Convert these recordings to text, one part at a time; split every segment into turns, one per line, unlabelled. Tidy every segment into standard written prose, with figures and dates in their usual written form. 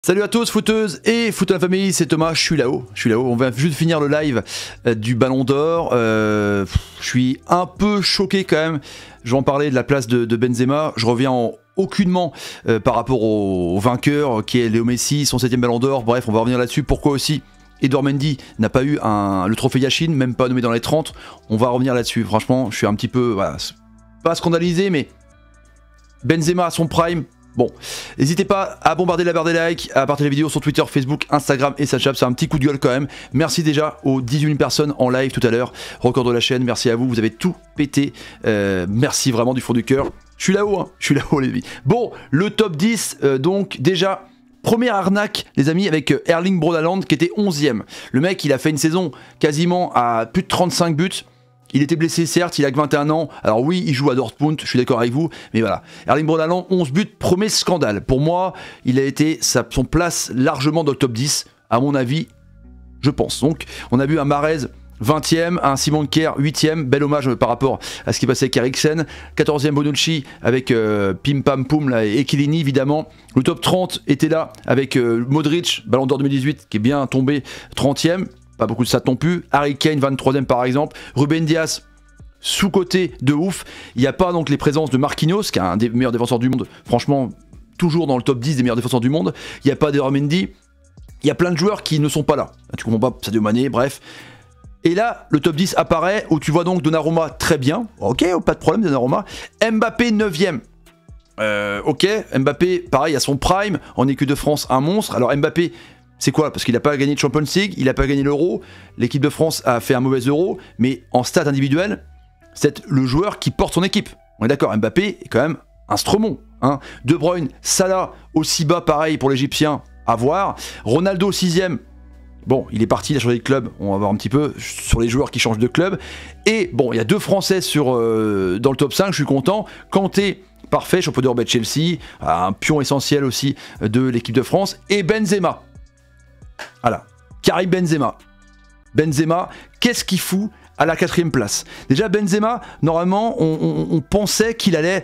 Salut à tous, footeuses et foot à la famille, c'est Thomas, je suis là-haut, on va juste finir le live du Ballon d'Or, je suis un peu choqué quand même, je vais en parler de la place de Benzema, je reviens aucunement par rapport au vainqueur qui est Léo Messi, son 7ème Ballon d'Or, bref on va revenir là-dessus, pourquoi aussi Edouard Mendy n'a pas eu le trophée Yachine, même pas nommé dans les 30, on va revenir là-dessus, franchement je suis un petit peu, voilà, pas scandalisé mais Benzema à son prime. Bon, n'hésitez pas à bombarder la barre des likes, à partager la vidéo sur Twitter, Facebook, Instagram et Snapchat, c'est un petit coup de gueule quand même. Merci déjà aux 18 000 personnes en live tout à l'heure, record de la chaîne, merci à vous, vous avez tout pété, merci vraiment du fond du cœur. Je suis là-haut, hein, je suis là-haut les amis. Bon, le top 10, donc déjà, première arnaque les amis avec Erling Braut Haaland qui était 11ème. Le mec il a fait une saison quasiment à plus de 35 buts. Il était blessé certes, il a que 21 ans, alors oui il joue à Dortmund, je suis d'accord avec vous, mais voilà. Erling Braut Haaland, 11 buts, premier scandale. Pour moi, il a été son place largement dans le top 10, à mon avis, je pense. Donc on a vu un Mahrez 20ème, un Simon Kjær 8ème, bel hommage par rapport à ce qui passait avec Eriksen, 14ème Bonucci avec Pim Pam Poum là, et Chiellini évidemment. Le top 30 était là avec Modric, Ballon d'Or 2018 qui est bien tombé 30ème. Pas beaucoup de stats non plus. Harry Kane, 23ème par exemple. Ruben Dias, sous-côté de ouf. Il n'y a pas donc les présences de Marquinhos, qui est un des meilleurs défenseurs du monde. Franchement, toujours dans le top 10 des meilleurs défenseurs du monde. Il n'y a pas d'Edouard Mendy. Il y a plein de joueurs qui ne sont pas là. Tu comprends pas, Sadio Mané, bref. Et là, le top 10 apparaît, où tu vois donc Donnarumma très bien. Ok, pas de problème Donnarumma. Mbappé, 9ème. Ok, Mbappé, pareil, à son prime. En équipe de France, un monstre. Alors Mbappé... C'est quoi? Parce qu'il n'a pas gagné de Champions League, il n'a pas gagné l'Euro, l'équipe de France a fait un mauvais Euro, mais en stats individuelles, c'est le joueur qui porte son équipe. On est d'accord, Mbappé est quand même un Stremon. Hein. De Bruyne, Salah, aussi bas, pareil pour l'Égyptien, à voir. Ronaldo, 6ème. Bon, il est parti, il a changé de club, on va voir un petit peu sur les joueurs qui changent de club. Et bon, il y a deux Français dans le top 5, je suis content. Kanté, parfait, champion d'Europe de Chelsea, un pion essentiel aussi de l'équipe de France. Et Benzema. Voilà, Karim Benzema. Benzema, qu'est-ce qu'il fout à la 4ème place? Déjà Benzema, normalement, on pensait qu'il allait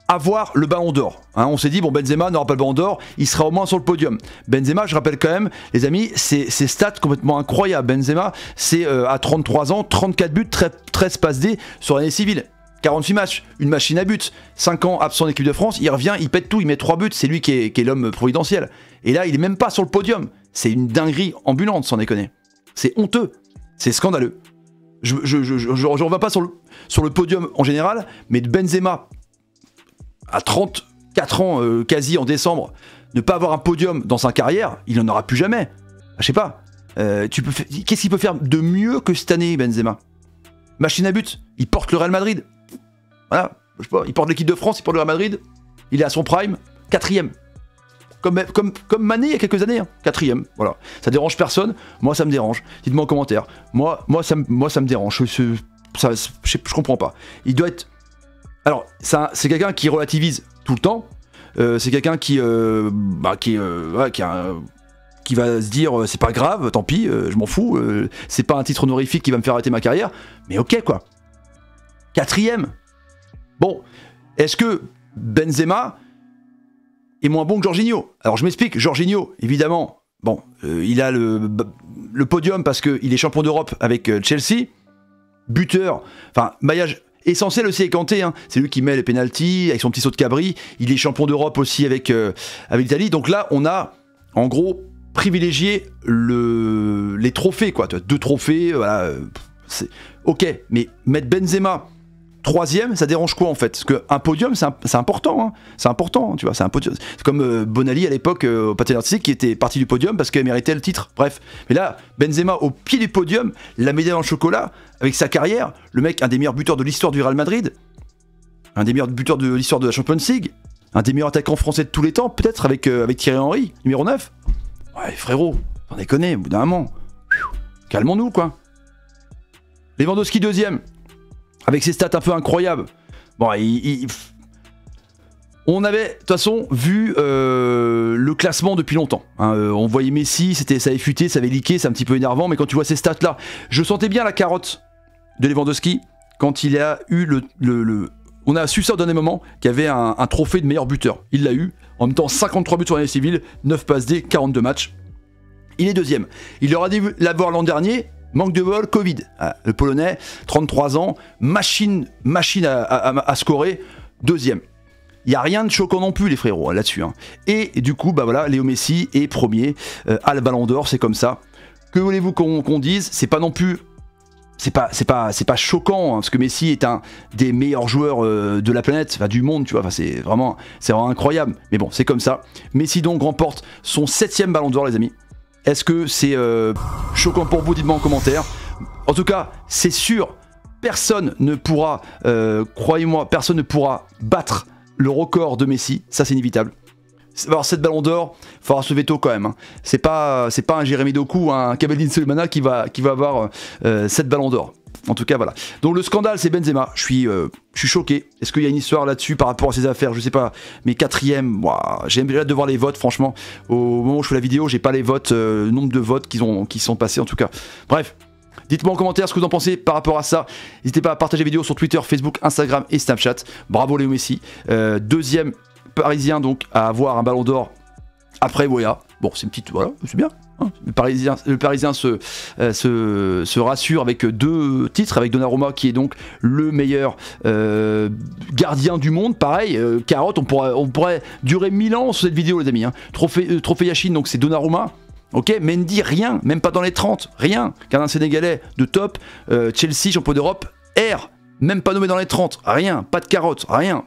avoir le Ballon d'Or. Hein, on s'est dit, bon Benzema n'aura pas le Ballon d'Or, il sera au moins sur le podium. Benzema, je rappelle quand même, les amis, ses stats complètement incroyables. Benzema, c'est à 33 ans, 34 buts, 13 passes D sur l'année civile. 48 matchs, une machine à but, 5 ans absent en équipe de France, il revient, il pète tout, il met 3 buts, c'est lui qui est l'homme providentiel. Et là, il est même pas sur le podium. C'est une dinguerie ambulante, sans déconner. C'est honteux, c'est scandaleux. Je reviens pas sur le podium en général, mais de Benzema, à 34 ans, quasi en décembre, ne pas avoir un podium dans sa carrière, il n'en aura plus jamais. Je sais pas, qu'est-ce qu'il peut faire de mieux que cette année, Benzema? Machine à but, il porte le Real Madrid. Voilà, je sais pas, il porte l'équipe de France, il porte le Real Madrid, il est à son prime, 4ème. Comme Mané il y a quelques années, hein, 4ème, voilà. Ça dérange personne, moi ça me dérange. Dites-moi en commentaire, moi ça me dérange, je comprends pas. Il doit être... Alors, c'est quelqu'un qui relativise tout le temps, c'est quelqu'un qui va se dire c'est pas grave, tant pis, je m'en fous, c'est pas un titre honorifique qui va me faire arrêter ma carrière, mais ok quoi. 4ème. Bon, est-ce que Benzema est moins bon que Jorginho? Alors je m'explique, Jorginho, évidemment, bon, il a le podium parce qu'il est champion d'Europe avec Chelsea, buteur, enfin, maillage essentiel aussi avec Kanté, hein. C'est lui qui met les pénaltys avec son petit saut de cabri, il est champion d'Europe aussi avec l'Italie, donc là on a en gros privilégié les trophées, quoi. 2 trophées, voilà, ok, mais mettre Benzema 3ème, ça dérange quoi en fait? Parce qu'un podium, c'est important, hein. C'est important, hein, tu vois, c'est un podium. C'est comme Bonali à l'époque au patin artistique qui était parti du podium parce qu'il méritait le titre, bref. Mais là, Benzema au pied du podium, la médaille en chocolat, avec sa carrière, le mec, un des meilleurs buteurs de l'histoire du Real Madrid, un des meilleurs buteurs de l'histoire de la Champions League, un des meilleurs attaquants français de tous les temps, peut-être avec Thierry Henry, numéro 9. Ouais, frérot, on déconne, au bout d'un moment. Calmons-nous, quoi. Lewandowski 2ème. Avec ses stats un peu incroyables. Bon, on avait de toute façon vu le classement depuis longtemps. Hein, on voyait Messi, ça avait fuité, ça avait leaké, c'est un petit peu énervant, mais quand tu vois ces stats-là, je sentais bien la carotte de Lewandowski quand il a eu On a su ça au dernier moment qu'il y avait un trophée de meilleur buteur. Il l'a eu. En même temps, 53 buts sur l'année civile, 9 passes D, 42 matchs. Il est deuxième. Il aura dû l'avoir l'an dernier. Manque de bol, Covid. Ah, le Polonais, 33 ans, machine à scorer, deuxième. Il n'y a rien de choquant non plus, les frérots, là-dessus. Hein. Et du coup, bah voilà, Léo Messi est premier à le Ballon d'Or, c'est comme ça. Que voulez-vous qu'on dise? C'est pas non plus... C'est pas choquant, hein, parce que Messi est un des meilleurs joueurs de la planète, enfin du monde, tu vois, enfin, c'est vraiment incroyable. Mais bon, c'est comme ça. Messi donc remporte son 7e Ballon d'Or, les amis. Est-ce que c'est choquant pour vous? Dites-moi en commentaire. En tout cas, c'est sûr, personne ne pourra, croyez-moi, personne ne pourra battre le record de Messi. Ça, c'est inévitable. Alors, cette Ballon d'Or, il faudra se veto quand même. Hein. C'est pas un Jérémy Doku, un Kamaldeen Sulemana qui va avoir cette Ballon d'Or. En tout cas, voilà. Donc le scandale, c'est Benzema. Je suis choqué. Est-ce qu'il y a une histoire là-dessus par rapport à ces affaires? Je sais pas. Mais 4e, j'ai hâte de voir les votes, franchement. Au moment où je fais la vidéo, j'ai pas les votes, le nombre de votes qui sont passés en tout cas. Bref. Dites-moi en commentaire ce que vous en pensez par rapport à ça. N'hésitez pas à partager la vidéo sur Twitter, Facebook, Instagram et Snapchat. Bravo Léo Messi. Deuxième Parisien donc à avoir un Ballon d'Or après Boya. Bon, c'est une petite, voilà, c'est bien. Hein. Le Parisien se rassure avec 2 titres, avec Donnarumma qui est donc le meilleur gardien du monde. Pareil, carotte, on pourrait durer 1000 ans sur cette vidéo, les amis. Hein. Trophée Yachine, donc c'est Donnarumma. Ok, Mendy, rien, même pas dans les 30, rien. Gardien sénégalais de top, Chelsea, champion d'Europe, R, même pas nommé dans les 30, rien, pas de carotte, rien.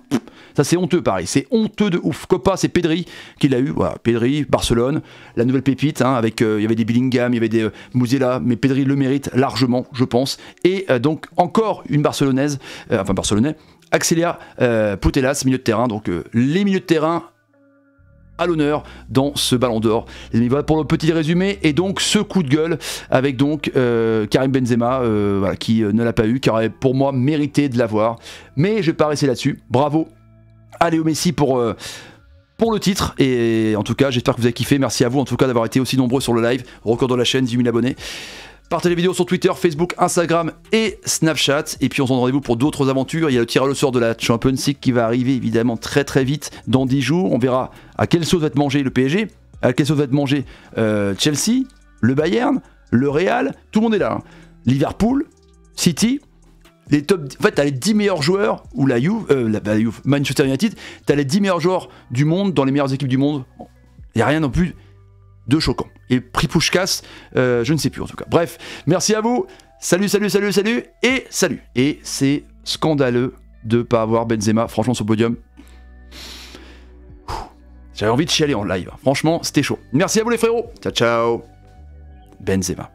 Ça c'est honteux pareil, c'est honteux de ouf. Copa, c'est Pedri qui l'a eu, voilà, Pedri, Barcelone, la nouvelle pépite, hein, avec il y avait des Bellingham, il y avait des Musiala, mais Pedri le mérite largement, je pense. Et donc encore une Barcelonaise, Barcelonais, Axelia Putellas, milieu de terrain, donc les milieux de terrain à l'honneur dans ce Ballon d'Or. Les amis, voilà pour le petit résumé et donc ce coup de gueule avec donc Karim Benzema voilà, qui ne l'a pas eu, qui aurait pour moi mérité de l'avoir. Mais je vais pas rester là-dessus. Bravo à Léo Messi pour le titre et en tout cas j'espère que vous avez kiffé. Merci à vous en tout cas d'avoir été aussi nombreux sur le live. Record de la chaîne, 10 000 abonnés. Partagez les vidéos sur Twitter, Facebook, Instagram et Snapchat. Et puis on se donne rendez-vous pour d'autres aventures. Il y a le tirage au sort de la Champions League qui va arriver évidemment très vite dans 10 jours. On verra à quelle sauce va être mangé le PSG, à quelle sauce va être mangé Chelsea, le Bayern, le Real. Tout le monde est là. Hein. Liverpool, City. Les top, en fait, tu as les 10 meilleurs joueurs, ou la Juve, Manchester United, tu as les 10 meilleurs joueurs du monde, dans les meilleures équipes du monde. Il n'y a rien non plus de choquant. Et prix Puskás, je ne sais plus en tout cas. Bref, merci à vous. Salut. Et salut. Et c'est scandaleux de ne pas avoir Benzema, franchement, sur le podium. J'avais envie de chialer en live. Franchement, c'était chaud. Merci à vous les frérots. Ciao. Benzema.